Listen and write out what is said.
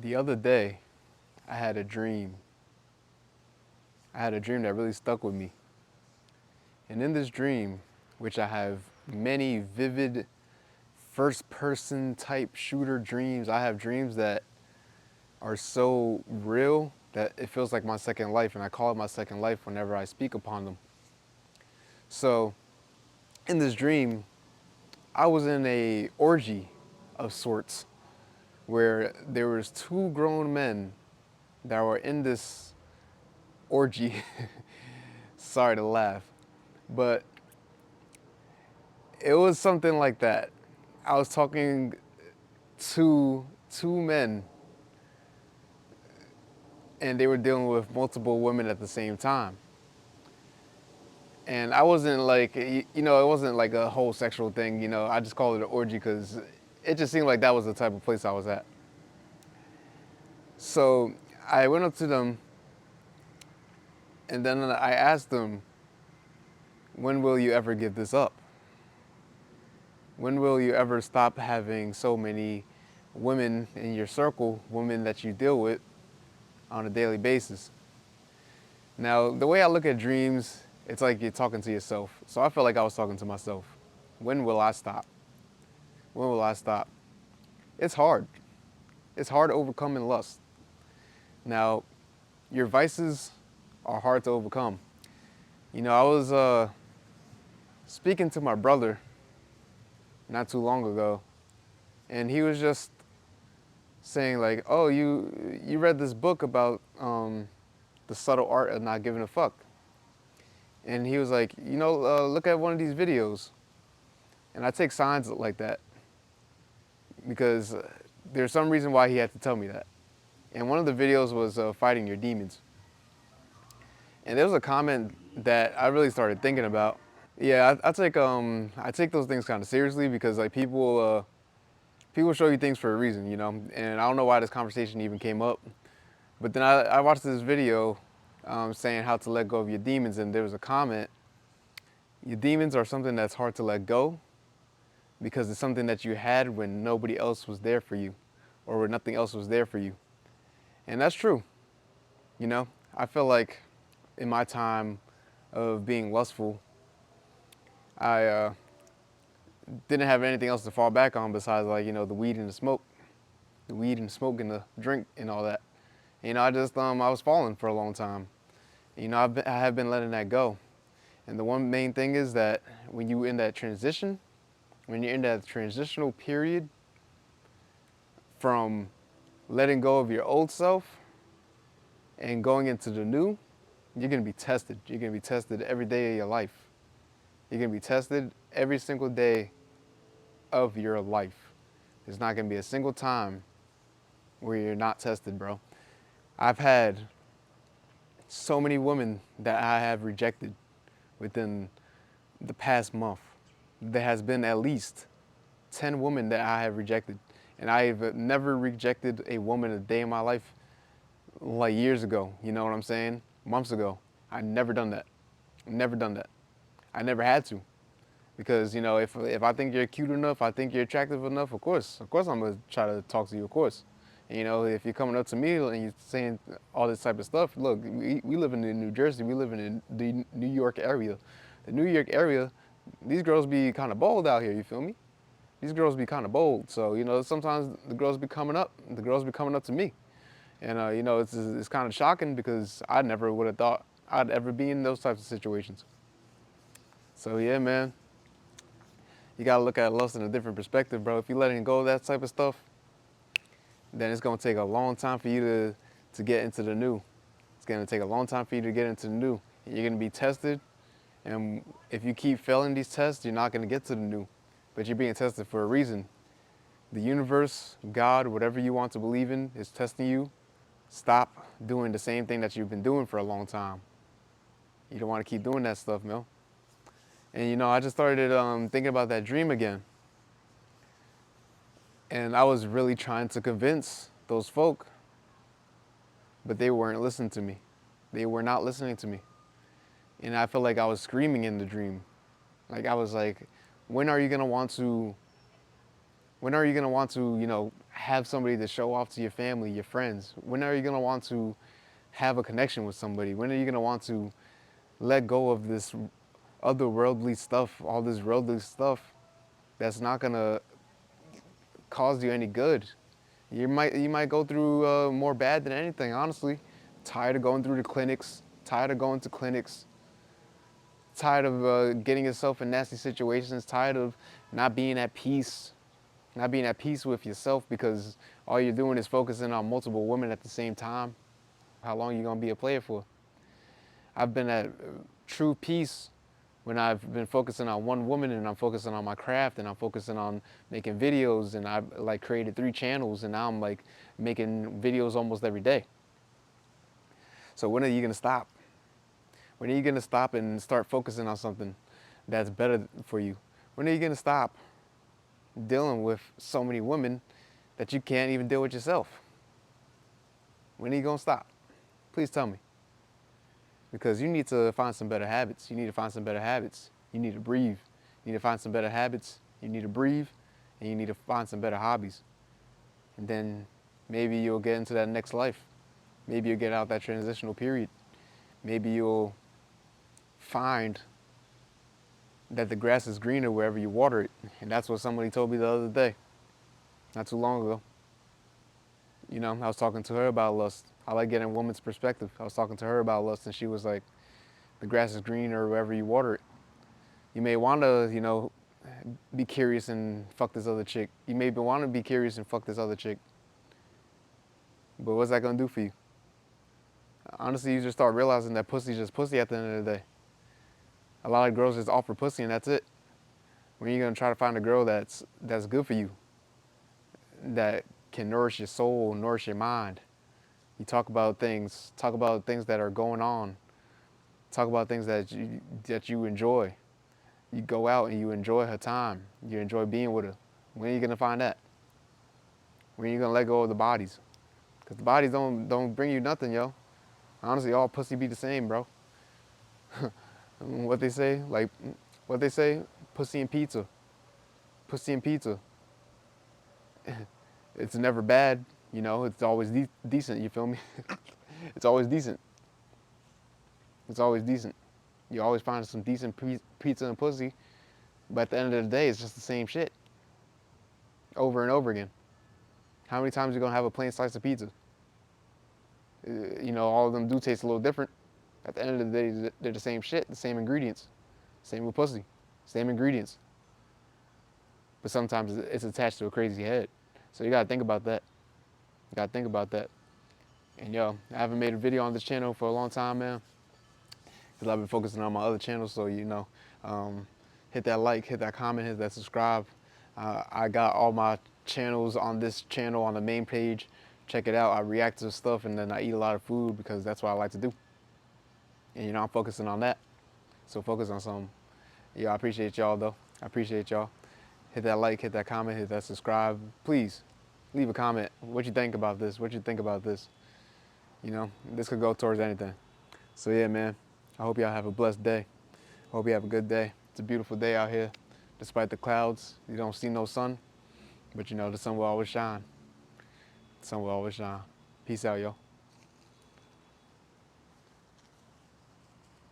The other day, I had a dream. I had a dream that really stuck with me. And in this dream, which I have many vivid first person type shooter dreams, I have dreams that are so real that it feels like my second life, and I call it my second life whenever I speak upon them. So, in this dream, I was in a orgy of sorts where there was two grown men that were in this orgy. Sorry to laugh, but it was something like that. I was talking to two men, and they were dealing with multiple women at the same time. And I wasn't like, it wasn't like a whole sexual thing. I just called it an orgy because it just seemed like that was the type of place I was at. So I went up to them, and then I asked them, when will you ever give this up? When will you ever stop having so many women in your circle, women that you deal with on a daily basis? Now, the way I look at dreams, it's like you're talking to yourself. So I felt like I was talking to myself. When will I stop? When will I stop? It's hard. It's hard overcoming lust. Now, your vices are hard to overcome. I was speaking to my brother not too long ago, and he was just saying like, "Oh, you read this book about the subtle art of not giving a fuck," and he was like, look at one of these videos, and I take signs like that because there's some reason why he had to tell me that. And one of the videos was fighting your demons, and there was a comment that I really started thinking about. Yeah, I take those things kind of seriously because like people show you things for a reason, and I don't know why this conversation even came up. But then I watched this video saying how to let go of your demons, and there was a comment: your demons are something that's hard to let go because it's something that you had when nobody else was there for you, or when nothing else was there for you. And that's true. I feel like in my time of being lustful, I didn't have anything else to fall back on besides like the weed and the smoke, and the drink and all that. I was falling for a long time. I have been letting that go. And the one main thing is that when you're in that transitional period from letting go of your old self and going into the new, you're gonna be tested. You're gonna be tested every day of your life. You're gonna be tested every single day of your life. There's not gonna be a single time where you're not tested, bro. I've had so many women that I have rejected within the past month. There has been at least 10 women that I have rejected. And I've never rejected a woman a day in my life like years ago. You know what I'm saying? Months ago. I never done that. Never done that. I never had to. Because, if I think you're cute enough, I think you're attractive enough, of course I'm going to try to talk to you, of course. And, if you're coming up to me and you're saying all this type of stuff, look, we live in New Jersey, we live in the New York area. The New York area, these girls be kind of bold out here, you feel me? These girls be kind of bold. So, sometimes the girls be coming up to me. And, it's kind of shocking because I never would have thought I'd ever be in those types of situations. So, yeah, man, you got to look at lust in a different perspective, bro. If you're letting go of that type of stuff, then it's going to take a long time for you to get into the new. It's going to take a long time for you to get into the new. You're going to be tested. And if you keep failing these tests, you're not going to get to the new. But you're being tested for a reason. The universe, God, whatever you want to believe in, is testing you. Stop doing the same thing that you've been doing for a long time. You don't want to keep doing that stuff, Mel. And I just started thinking about that dream again. And I was really trying to convince those folk, but they weren't listening to me. They were not listening to me. And I felt like I was screaming in the dream. Like I was like, when are you gonna want to When are you going to want to, have somebody to show off to your family, your friends? When are you going to want to have a connection with somebody? When are you going to want to let go of this otherworldly stuff, all this worldly stuff that's not going to cause you any good? You might go through more bad than anything, honestly. Tired of going through the clinics, tired of going to clinics, tired of getting yourself in nasty situations, tired of not being at peace, not being at peace with yourself because all you're doing is focusing on multiple women at the same time. How long are you gonna be a player for? I've been at true peace when I've been focusing on one woman and I'm focusing on my craft and I'm focusing on making videos, and I've like created 3 channels and now I'm like making videos almost every day. So when are you gonna stop? When are you gonna stop and start focusing on something that's better for you? When are you gonna stop dealing with so many women that you can't even deal with yourself? When are you gonna stop? Please tell me. Because you need to find some better habits. You need to find some better habits. You need to breathe. You need to find some better habits. You need to breathe, and you need to find some better hobbies. And then maybe you'll get into that next life. Maybe you'll get out that transitional period. Maybe you'll find that the grass is greener wherever you water it. And that's what somebody told me the other day, not too long ago. I was talking to her about lust. I like getting a woman's perspective. I was talking to her about lust, and she was like, the grass is greener wherever you water it. You may want to, be curious and fuck this other chick. You may want to be curious and fuck this other chick. But what's that going to do for you? Honestly, you just start realizing that pussy's just pussy at the end of the day. A lot of girls just offer pussy and that's it. When are you going to try to find a girl that's good for you, that can nourish your soul, nourish your mind? You talk about things that are going on. Talk about things that you enjoy. You go out and you enjoy her time. You enjoy being with her. When are you gonna find that? When are you gonna let go of the bodies? Cause the bodies don't bring you nothing, yo. Honestly, all pussy be the same, bro. What they say, pussy and pizza. Pussy and pizza. It's never bad, It's always decent. You feel me? It's always decent. It's always decent. You always find some decent pizza and pussy, but at the end of the day, it's just the same shit over and over again. How many times are you gonna have a plain slice of pizza? All of them do taste a little different. At the end of the day, they're the same shit, the same ingredients. Same with pussy, same ingredients. But sometimes it's attached to a crazy head. So you gotta think about that. You gotta think about that. And yo, I haven't made a video on this channel for a long time, man. Because I've been focusing on my other channels, so hit that like, hit that comment, hit that subscribe. I got all my channels on this channel on the main page. Check it out. I react to stuff and then I eat a lot of food because that's what I like to do. And I'm focusing on that. So focus on something. I appreciate y'all though. I appreciate y'all. Hit that like, hit that comment, hit that subscribe. Please leave a comment. What you think about this? What you think about this? This could go towards anything. So yeah, man. I hope y'all have a blessed day. I hope you have a good day. It's a beautiful day out here. Despite the clouds, you don't see no sun, but the sun will always shine. The sun will always shine. Peace out, yo.